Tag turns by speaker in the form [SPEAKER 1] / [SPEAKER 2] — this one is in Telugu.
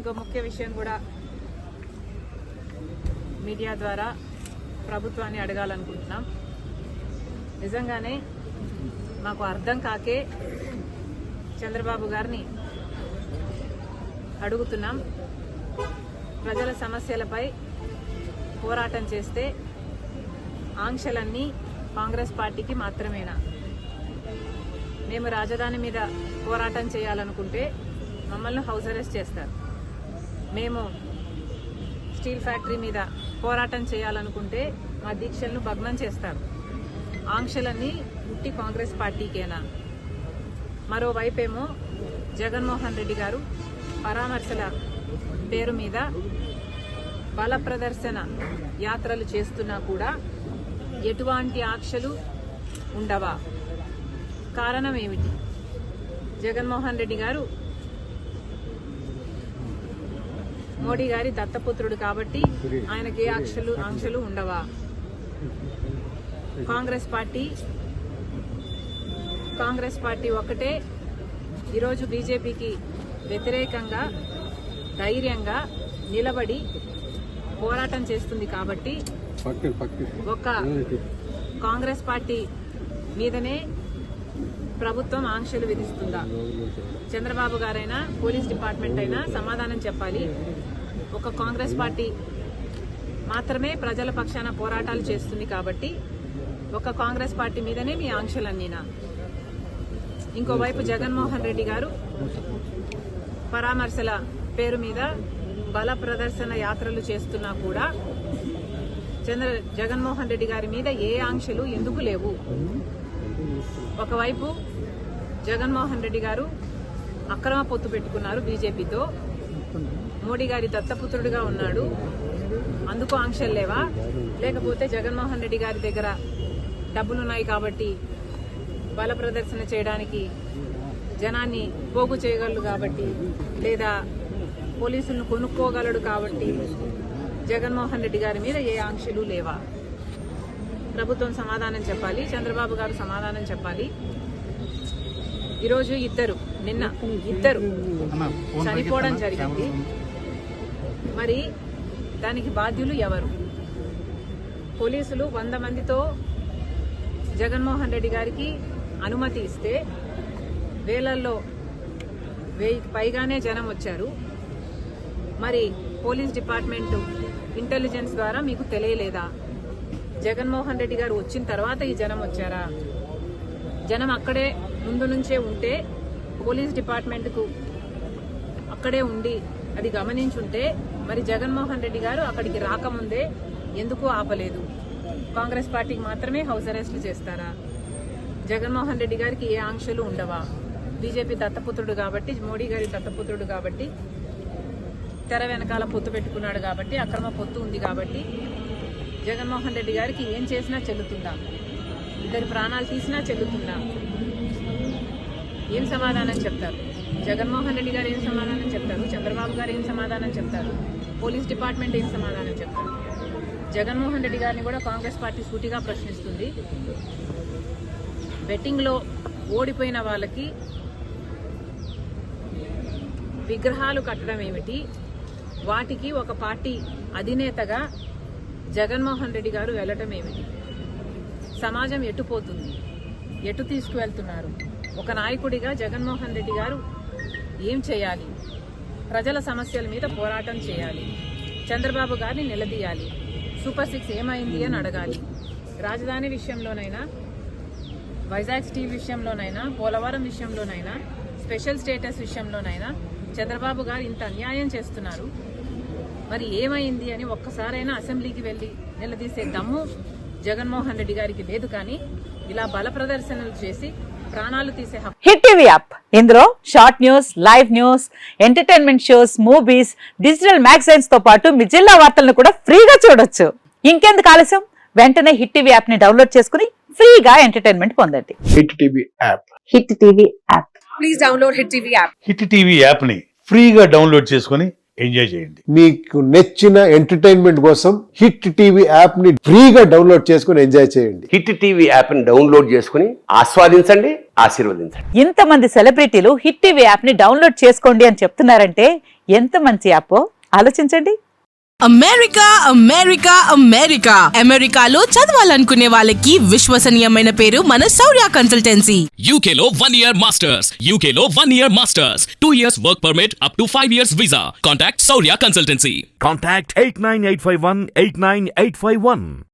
[SPEAKER 1] ఇంకో ముఖ్య విషయం కూడా మీడియా ద్వారా ప్రభుత్వాన్ని అడగాలనుకుంటున్నాం. నిజంగానే మాకు అర్థం కాకే చంద్రబాబు గారిని అడుగుతున్నాం. ప్రజల సమస్యలపై పోరాటం చేస్తే ఆంక్షలన్నీ కాంగ్రెస్ పార్టీకి మాత్రమేనా? మేము రాజధాని మీద పోరాటం చేయాలనుకుంటే మమ్మల్ని హౌస్ అరెస్ట్ చేస్తారు. మేము స్టీల్ ఫ్యాక్టరీ మీద పోరాటం చేయాలనుకుంటే మా దీక్షలను భగ్నం చేస్తారు. ఆంక్షలన్నీ ఉట్టి కాంగ్రెస్ పార్టీకేనా? మరోవైపేమో జగన్మోహన్ రెడ్డి గారు పరామర్శల పేరు మీద బల ప్రదర్శన యాత్రలు చేస్తున్నా కూడా ఎటువంటి ఆంక్షలు ఉండవా? కారణం ఏమిటి? జగన్మోహన్ రెడ్డి గారు మోడీ గారి దత్తపుత్రుడు కాబట్టి ఆయనకి ఏ ఆంక్షలు ఉండవా? కాంగ్రెస్ పార్టీ ఒక్కటే ఈరోజు బీజేపీకి వ్యతిరేకంగా ధైర్యంగా నిలబడి పోరాటం చేస్తుంది కాబట్టి ఒక కాంగ్రెస్ పార్టీ మీదనే ప్రభుత్వం ఆంక్షలు విధిస్తుందా? చంద్రబాబు గారైనా పోలీస్ డిపార్ట్మెంట్ అయినా సమాధానం చెప్పాలి. ఒక కాంగ్రెస్ పార్టీ మాత్రమే ప్రజల పక్షాన పోరాటాలు చేస్తుంది కాబట్టి ఒక కాంగ్రెస్ పార్టీ మీదనే మీ ఆంక్షలన్నీనా? ఇంకోవైపు జగన్మోహన్ రెడ్డి గారు పరామర్శల పేరు మీద బల ప్రదర్శన యాత్రలు చేస్తున్నా కూడా జగన్మోహన్ రెడ్డి గారి మీద ఏ ఆంక్షలు ఎందుకు లేవు? ఒకవైపు జగన్మోహన్ రెడ్డి గారు అక్రమ పొత్తు పెట్టుకున్నారు బీజేపీతో, మోడీ గారి దత్తపుత్రుడిగా ఉన్నాడు, అందుకు ఆంక్షలు లేవా? లేకపోతే జగన్మోహన్ రెడ్డి గారి దగ్గర డబ్బులున్నాయి కాబట్టి బల ప్రదర్శన చేయడానికి జనాన్ని పోగు చేయగలడు కాబట్టి, లేదా పోలీసులను కొనుక్కోగలడు కాబట్టి జగన్మోహన్ రెడ్డి గారి మీద ఏ ఆంక్షలు లేవా? ప్రభుత్వం సమాధానం చెప్పాలి, చంద్రబాబు గారు సమాధానం చెప్పాలి. ఈరోజు నిన్న ఇద్దరు చనిపోవడం జరిగింది. మరి దానికి బాధ్యులు ఎవరు? పోలీసులు 100 మందితో జగన్మోహన్ రెడ్డి గారికి అనుమతి ఇస్తే వేలల్లో 1000కి పైగానే జనం వచ్చారు. మరి పోలీస్ డిపార్ట్మెంట్ ఇంటెలిజెన్స్ ద్వారా మీకు తెలియలేదా? జగన్మోహన్ రెడ్డి గారు వచ్చిన తర్వాత ఈ జనం వచ్చారా? జనం అక్కడే ముందు నుంచే ఉంటే పోలీస్ డిపార్ట్మెంట్కు అక్కడే ఉండి అది గమనించుంటే మరి జగన్మోహన్ రెడ్డి గారు అక్కడికి రాకముందే ఎందుకు ఆపలేదు? కాంగ్రెస్ పార్టీకి మాత్రమే హౌస్ అరెస్టులు చేస్తారా? జగన్మోహన్ రెడ్డి గారికి ఏ ఆంక్షలు ఉండవా? బీజేపీ దత్తపుత్రుడు కాబట్టి, మోడీ గారి దత్తపుత్రుడు కాబట్టి, తెర వెనకాల పొత్తు పెట్టుకున్నాడు కాబట్టి, అక్రమ పొత్తు ఉంది కాబట్టి జగన్మోహన్ రెడ్డి గారికి ఏం చేసినా చెల్లుతుందా? ఇద్దరి ప్రాణాలు తీసినా చెల్లుతుందా? ఏం సమాధానం చెప్తారు? జగన్మోహన్ రెడ్డి గారు ఏం సమాధానం చెప్తారు? చంద్రబాబు గారు ఏం సమాధానం చెప్తారు? పోలీస్ డిపార్ట్మెంట్ ఏం సమాధానం చెప్తారు? జగన్మోహన్ రెడ్డి గారిని కూడా కాంగ్రెస్ పార్టీ సూటిగా ప్రశ్నిస్తుంది. బెట్టింగ్లో ఓడిపోయిన వాళ్ళకి విగ్రహాలు కట్టడం ఏమిటి? వాటికి ఒక పార్టీ అధినేతగా జగన్మోహన్ రెడ్డి గారు వెళ్ళటం ఏమిటి? సమాజం ఎటుపోతుంది? ఎటు తీసుకువెళ్తున్నారు? ఒక నాయకుడిగా జగన్మోహన్ రెడ్డి గారు ఏం చేయాలి? ప్రజల సమస్యల మీద పోరాటం చేయాలి, చంద్రబాబు గారిని నిలదీయాలి, సూపర్ 6 ఏమైంది అని అడగాలి. రాజధాని విషయంలోనైనా, వైజాగ్ స్టీల్ విషయంలోనైనా, పోలవరం విషయంలోనైనా, స్పెషల్ స్టేటస్ విషయంలోనైనా చంద్రబాబు గారు ఇంత అన్యాయం చేస్తున్నారు. మరి ఏమైంది అని ఒక్కసారైనా అసెంబ్లీకి వెళ్లి నిలదీసే దమ్ము జగన్మోహన్ రెడ్డి గారికి లేదు. కానీ ఇలా బల ప్రదర్శనలు చేసి ప్రాణాలు తీసే
[SPEAKER 2] హిట్ టీవీ యాప్, ఇందులో short news, live news, entertainment shows, movies, digital magazines తో పాటు మీ జిల్లా వార్తలను కూడా ఫ్రీగా చూడొచ్చు. ఇంకెందుకు ఆలస్యం? వెంటనే హిట్ టీవీ యాప్ ని డౌన్లోడ్ చేసుకుని ఫ్రీగా ఎంటర్టైన్మెంట్ పొందండి.
[SPEAKER 3] Hit TV app.
[SPEAKER 2] Hit TV app.
[SPEAKER 4] Please download hit TV app.
[SPEAKER 5] Hit TV app ని ఫ్రీగా డౌన్లోడ్ చేసుకుని ఎంజాయ్ చేయండి.
[SPEAKER 3] మీకు నచ్చిన ఎంటర్టైన్మెంట్ కోసం హిట్ టీవీ యాప్ ని ఫ్రీగా డౌన్లోడ్ చేసుకుని ఎంజాయ్ చేయండి.
[SPEAKER 6] హిట్ టీవీ యాప్ ని డౌన్లోడ్ చేసుకుని ఆస్వాదించండి, ఆశీర్వదించండి.
[SPEAKER 2] ఇంతమంది సెలబ్రిటీలు హిట్ టీవీ యాప్ ని డౌన్లోడ్ చేసుకోండి అని చెప్తున్నారంటే ఎంత మంచి యాప్ ఆలోచించండి.
[SPEAKER 7] అమెరికా అమెరికా అమెరికా అమెరికాలో చదవాలనుకునే వాళ్ళకి విశ్వసనీయమైన పేరు మన శౌర్య consultancy.
[SPEAKER 8] UK Law 1 Year Masters. UK Law 1 Year Masters. 2 years work permit up to 5 years visa. Contact Saurya Consultancy.
[SPEAKER 9] Contact 89851 89851.